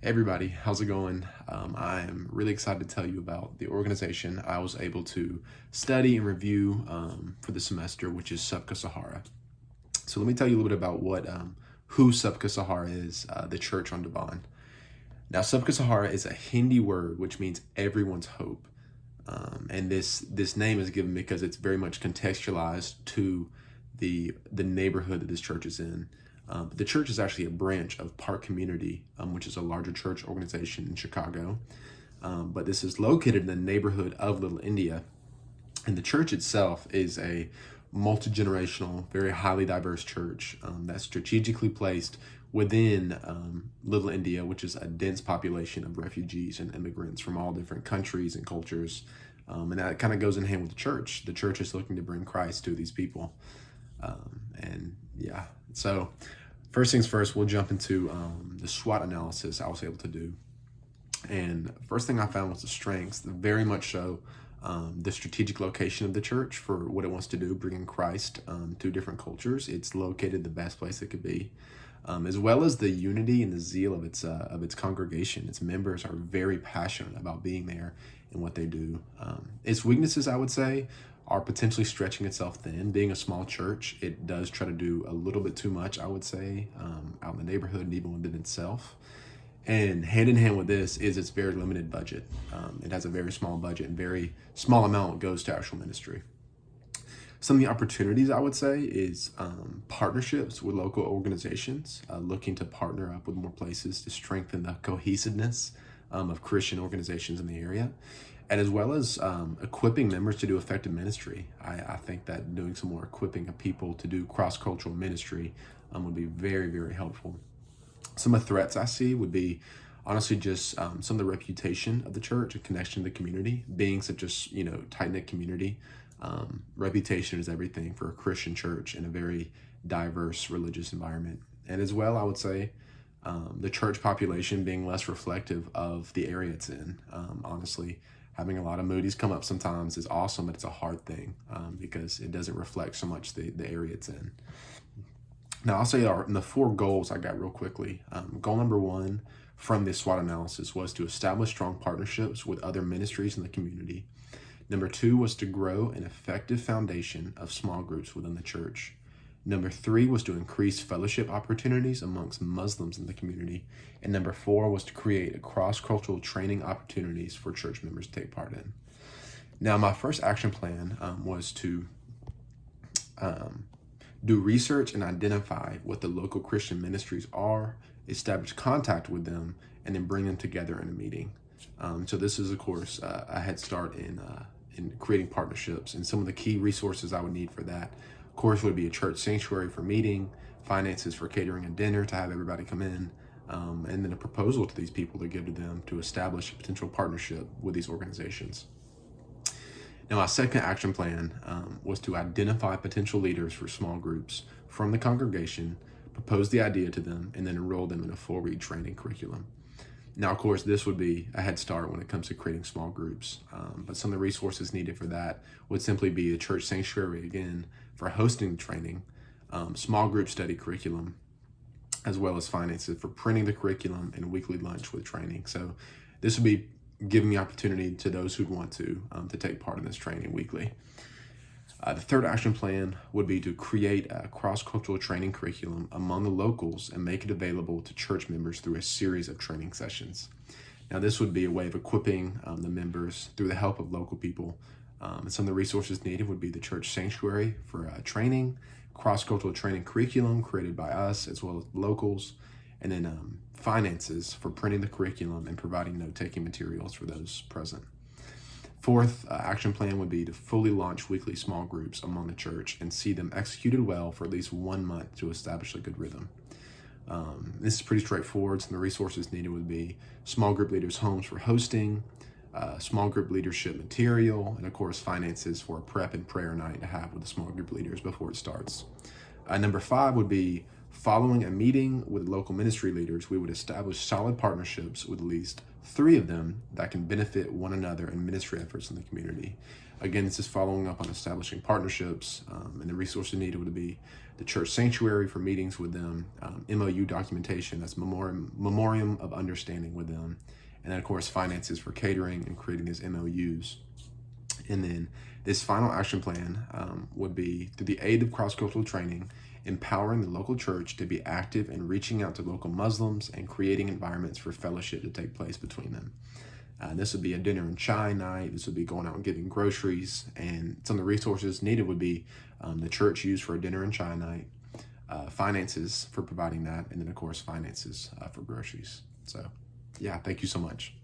Everybody, how's it going? I am really excited to tell you about the organization I was able to study and review for the semester, which is Sabka Sahara. So let me tell you a little bit about who Sabka Sahara is, the church on Devon. Now, Sabka Sahara is a Hindi word which means everyone's hope, and this name is given because it's very much contextualized to the neighborhood that this church is in. But the church is actually a branch of Park Community, which is a larger church organization in Chicago. But this is located in the neighborhood of Little India. And the church itself is a multi-generational, very highly diverse church that's strategically placed within Little India, which is a dense population of refugees and immigrants from all different countries and cultures. And that kind of goes in hand with the church. The church is looking to bring Christ to these people. So first things first, we'll jump into the SWOT analysis I was able to do. And first thing I found was the strengths, very much so the strategic location of the church for what it wants to do, bringing Christ to different cultures. It's located the best place it could be, as well as the unity and the zeal of its congregation. Its members are very passionate about being there and what they do. Its weaknesses, I would say, are potentially stretching itself thin. Being a small church, it does try to do a little bit too much, I would say, out in the neighborhood and even within itself. And hand in hand with this is its very limited budget. It has a very small budget and very small amount goes to actual ministry. Some of the opportunities I would say is partnerships with local organizations, looking to partner up with more places to strengthen the cohesiveness of Christian organizations in the area, and as well as equipping members to do effective ministry. I think that doing some more equipping of people to do cross-cultural ministry would be very, very helpful. Some of the threats I see would be honestly just some of the reputation of the church, a connection to the community, being such a tight-knit community. Reputation is everything for a Christian church in a very diverse religious environment. And as well, I would say the church population being less reflective of the area it's in. Honestly, having a lot of Moody's come up sometimes is awesome, but it's a hard thing because it doesn't reflect so much the area it's in. Now, I'll say the four goals I got real quickly. Goal number one from this SWOT analysis was to establish strong partnerships with other ministries in the community. Number two was to grow an effective foundation of small groups within the church. Number three was to increase fellowship opportunities amongst Muslims in the community. And number four was to create a cross-cultural training opportunities for church members to take part in. Now, my first action plan was to do research and identify what the local Christian ministries are, establish contact with them, and then bring them together in a meeting. So this is, of course, a head start in creating partnerships. And some of the key resources I would need for that, of course, would be a church sanctuary for meeting, finances for catering a dinner to have everybody come in, and then a proposal to these people to give to them to establish a potential partnership with these organizations. Now, my second action plan was to identify potential leaders for small groups from the congregation, propose the idea to them, and then enroll them in a full read training curriculum. Now, of course, this would be a head start when it comes to creating small groups, but some of the resources needed for that would simply be a church sanctuary, again, for hosting the training, small group study curriculum, as well as finances for printing the curriculum and weekly lunch with training. So this would be giving the opportunity to those who'd want to take part in this training weekly. The third action plan would be to create a cross-cultural training curriculum among the locals and make it available to church members through a series of training sessions. Now, this would be a way of equipping the members through the help of local people. And some of the resources needed would be the church sanctuary for training, cross-cultural training curriculum created by us as well as locals, and then finances for printing the curriculum and providing note-taking materials for those present. Fourth action plan would be to fully launch weekly small groups among the church and see them executed well for at least 1 month to establish a good rhythm. This is pretty straightforward. Some of the resources needed would be small group leaders' homes for hosting, small group leadership material, and of course finances for a prep and prayer night to have with the small group leaders before it starts. Number five would be Following a meeting with local ministry leaders, we would establish solid partnerships with at least 3 of them that can benefit one another in ministry efforts in the community. Again, this is following up on establishing partnerships, and the resources needed would be the church sanctuary for meetings with them, MOU documentation, that's memoriam of understanding with them, and then of course finances for catering and creating these MOUs. And then this final action plan would be through the aid of cross-cultural training, empowering the local church to be active in reaching out to local Muslims and creating environments for fellowship to take place between them. This would be a dinner and chai night. This would be going out and getting groceries, and some of the resources needed would be the church used for a dinner and chai night, finances for providing that, and then of course finances for groceries. So yeah, thank you so much.